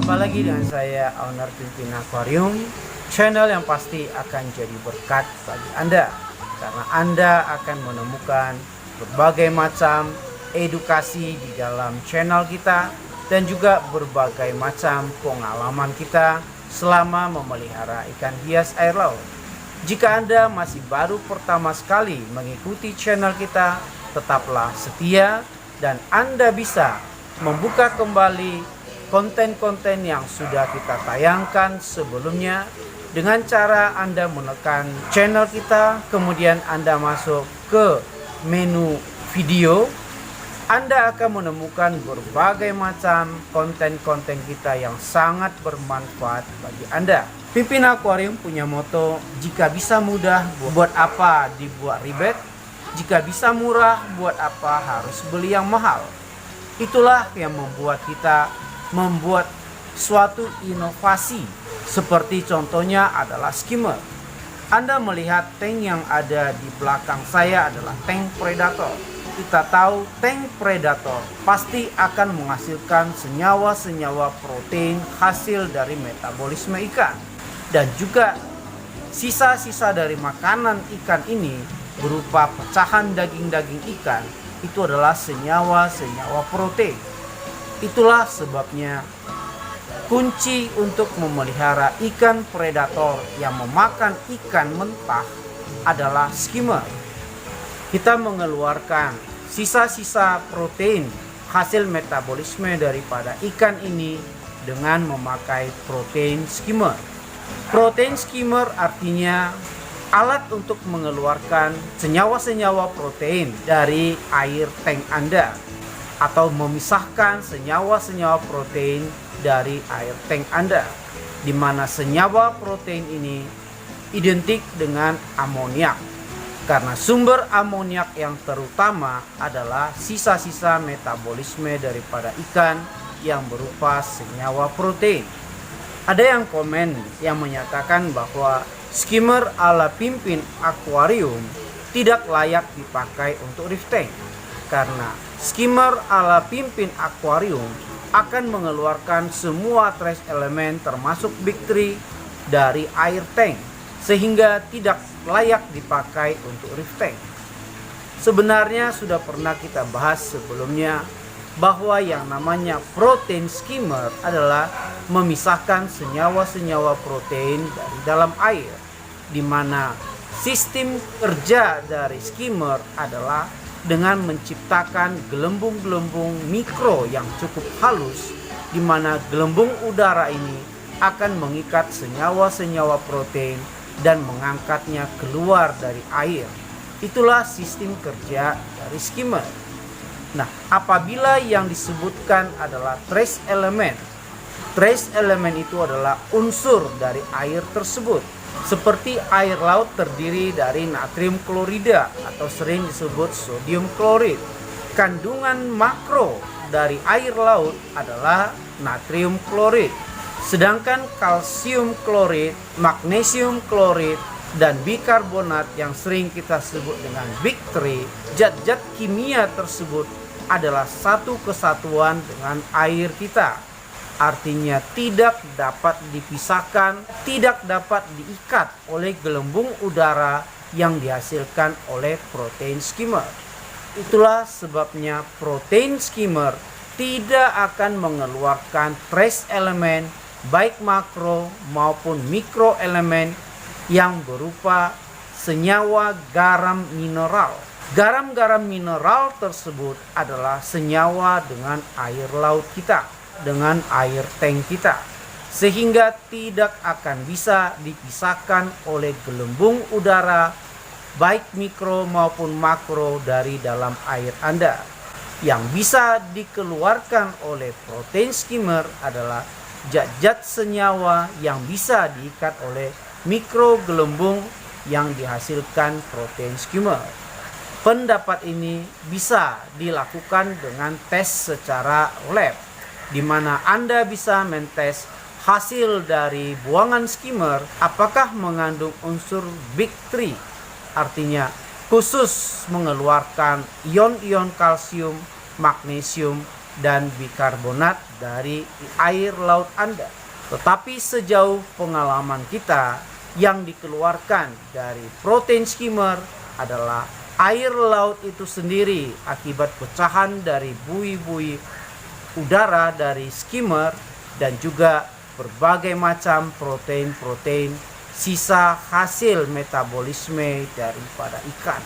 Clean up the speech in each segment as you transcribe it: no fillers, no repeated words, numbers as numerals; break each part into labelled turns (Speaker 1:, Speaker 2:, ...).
Speaker 1: Kembali lagi dengan saya, owner Pimpin Aquarium, channel yang pasti akan jadi berkat bagi Anda, karena Anda akan menemukan berbagai macam edukasi di dalam channel kita dan juga berbagai macam pengalaman kita selama memelihara ikan hias air laut. Jika Anda masih baru pertama sekali mengikuti channel kita, tetaplah setia dan Anda bisa membuka kembali konten-konten yang sudah kita tayangkan sebelumnya dengan cara Anda menekan channel kita, kemudian Anda masuk ke menu video. Anda akan menemukan berbagai macam konten-konten kita yang sangat bermanfaat bagi Anda. Pimpin Aquarium punya moto, jika bisa mudah, buat apa dibuat ribet? Jika bisa murah, buat apa harus beli yang mahal? Itulah yang membuat kita membuat suatu inovasi, seperti contohnya adalah skimmer. Anda melihat tank yang ada di belakang saya adalah tank predator. Kita tahu tank predator pasti akan menghasilkan senyawa-senyawa protein hasil dari metabolisme ikan, dan juga sisa-sisa dari makanan ikan ini berupa pecahan daging-daging ikan, itu adalah senyawa-senyawa protein. Itulah sebabnya kunci untuk memelihara ikan predator yang memakan ikan mentah adalah skimmer. Kita mengeluarkan sisa-sisa protein hasil metabolisme daripada ikan ini dengan memakai protein skimmer. Protein skimmer artinya alat untuk mengeluarkan senyawa-senyawa protein dari air tank Anda, atau memisahkan senyawa-senyawa protein dari air tank Anda, di mana senyawa protein ini identik dengan amoniak, karena sumber amoniak yang terutama adalah sisa-sisa metabolisme daripada ikan yang berupa senyawa protein. Ada yang komen yang menyatakan bahwa skimmer ala Pimpin Aquarium tidak layak dipakai untuk reef tank, karena skimmer ala Pimpin Aquarium akan mengeluarkan semua trace elemen termasuk Big 3 dari air tank, sehingga tidak layak dipakai untuk reef tank. Sebenarnya sudah pernah kita bahas sebelumnya bahwa yang namanya protein skimmer adalah memisahkan senyawa-senyawa protein dari dalam air, di mana sistem kerja dari skimmer adalah dengan menciptakan gelembung-gelembung mikro yang cukup halus, di mana gelembung udara ini akan mengikat senyawa-senyawa protein dan mengangkatnya keluar dari air. Itulah sistem kerja dari skimmer. Nah, apabila yang disebutkan adalah trace element itu adalah unsur dari air tersebut. Seperti air laut terdiri dari natrium klorida atau sering disebut sodium klorid. Kandungan makro dari air laut adalah natrium klorid. Sedangkan kalsium klorid, magnesium klorid, dan bikarbonat yang sering kita sebut dengan Big 3, zat-zat kimia tersebut adalah satu kesatuan dengan air kita. Artinya tidak dapat dipisahkan, tidak dapat diikat oleh gelembung udara yang dihasilkan oleh protein skimmer. Itulah sebabnya protein skimmer tidak akan mengeluarkan trace elemen baik makro maupun mikro elemen yang berupa senyawa garam mineral. Garam-garam mineral tersebut adalah senyawa dengan air laut kita, dengan air tank kita, sehingga tidak akan bisa dipisahkan oleh gelembung udara baik mikro maupun makro dari dalam air Anda. Yang bisa dikeluarkan oleh protein skimmer adalah zat-zat senyawa yang bisa diikat oleh mikro gelembung yang dihasilkan protein skimmer. Pendapat ini bisa dilakukan dengan tes secara lab, di mana Anda bisa mentes hasil dari buangan skimmer apakah mengandung unsur Big 3, artinya khusus mengeluarkan ion-ion kalsium, magnesium, dan bikarbonat dari air laut Anda. Tetapi sejauh pengalaman kita, yang dikeluarkan dari protein skimmer adalah air laut itu sendiri akibat pecahan dari buih-buih udara dari skimmer dan juga berbagai macam protein-protein sisa hasil metabolisme daripada ikan.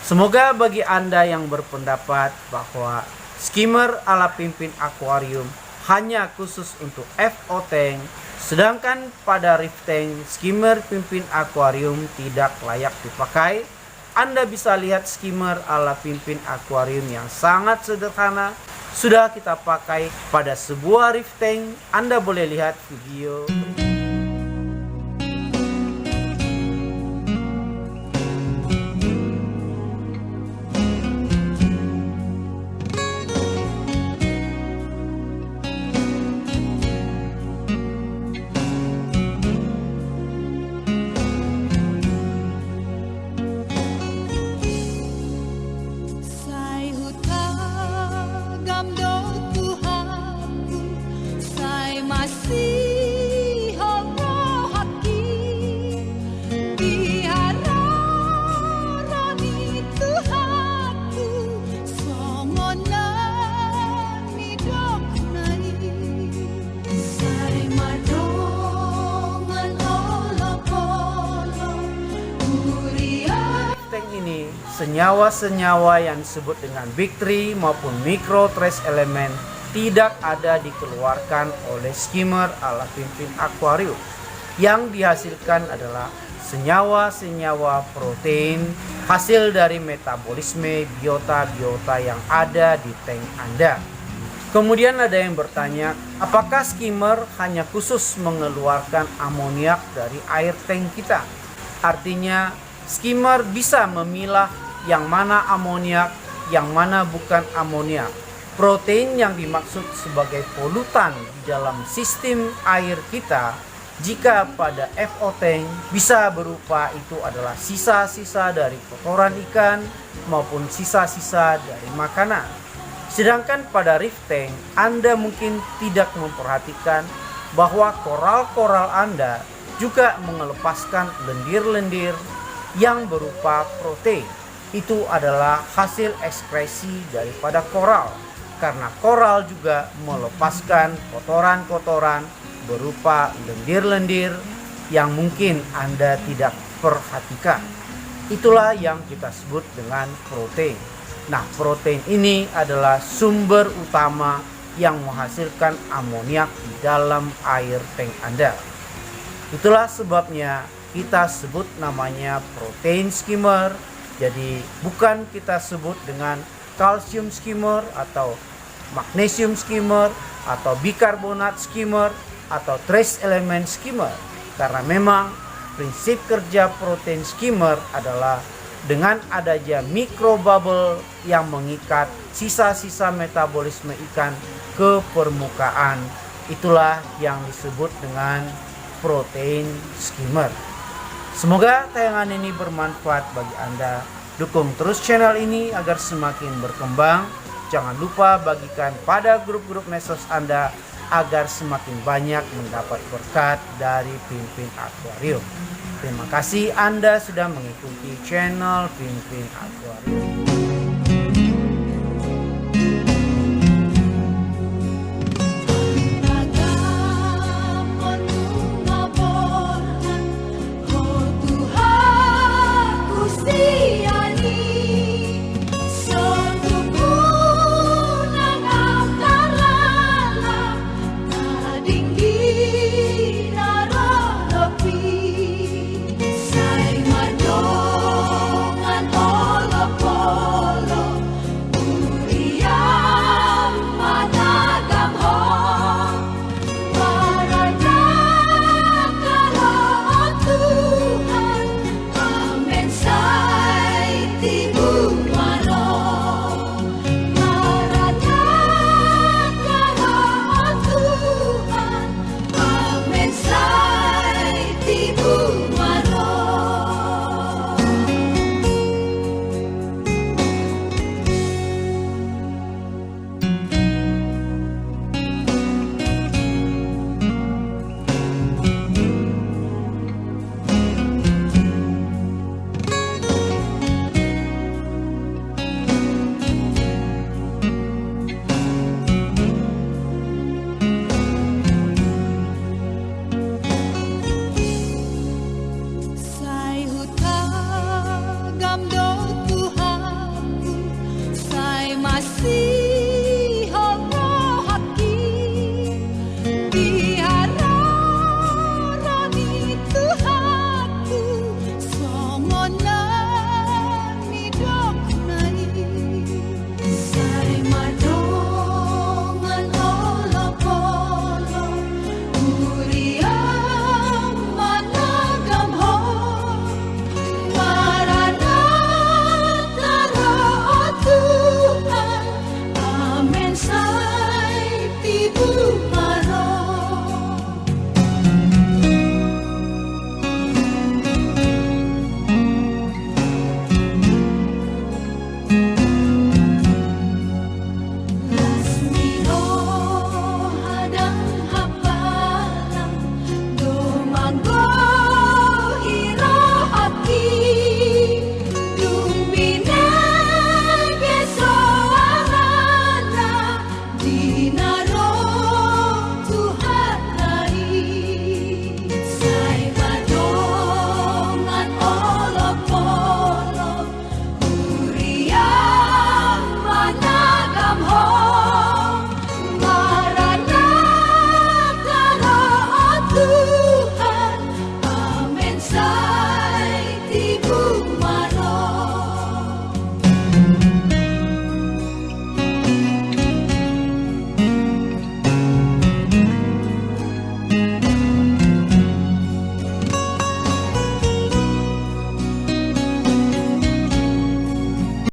Speaker 1: Semoga bagi Anda yang berpendapat bahwa skimmer ala Pimpin Aquarium hanya khusus untuk FO tank, sedangkan pada reef tank skimmer Pimpin Aquarium tidak layak dipakai, Anda bisa lihat skimmer ala Pimpin Aquarium yang sangat sederhana sudah kita pakai pada sebuah reef tank. Anda boleh lihat video. Senyawa-senyawa yang disebut dengan Big Three maupun Micro Trace Element tidak ada dikeluarkan oleh skimmer ala Pimpin Aquarium. Yang dihasilkan adalah senyawa-senyawa protein hasil dari metabolisme biota-biota yang ada di tank Anda. Kemudian ada yang bertanya, apakah skimmer hanya khusus mengeluarkan amoniak dari air tank kita? Artinya skimmer bisa memilah yang mana amoniak, yang mana bukan amoniak. Protein yang dimaksud sebagai polutan di dalam sistem air kita, jika pada FO tank bisa berupa itu adalah sisa-sisa dari kotoran ikan maupun sisa-sisa dari makanan. Sedangkan pada reef tank, Anda mungkin tidak memperhatikan bahwa koral-koral Anda juga mengelepaskan lendir-lendir yang berupa protein. Itu adalah hasil ekskresi daripada koral, karena koral juga melepaskan kotoran-kotoran berupa lendir-lendir yang mungkin Anda tidak perhatikan. Itulah yang kita sebut dengan protein. Nah, protein ini adalah sumber utama yang menghasilkan amoniak di dalam air tank Anda. Itulah sebabnya kita sebut namanya protein skimmer. Jadi bukan kita sebut dengan kalsium skimmer atau magnesium skimmer atau bikarbonat skimmer atau trace element skimmer, karena memang prinsip kerja protein skimmer adalah dengan adanya mikrobubble yang mengikat sisa-sisa metabolisme ikan ke permukaan. Itulah yang disebut dengan protein skimmer. Semoga tayangan ini bermanfaat bagi Anda. Dukung terus channel ini agar semakin berkembang. Jangan lupa bagikan pada grup-grup medsos Anda agar semakin banyak mendapat berkat dari Pimpin Aquarium. Terima kasih Anda sudah mengikuti channel Pimpin Aquarium.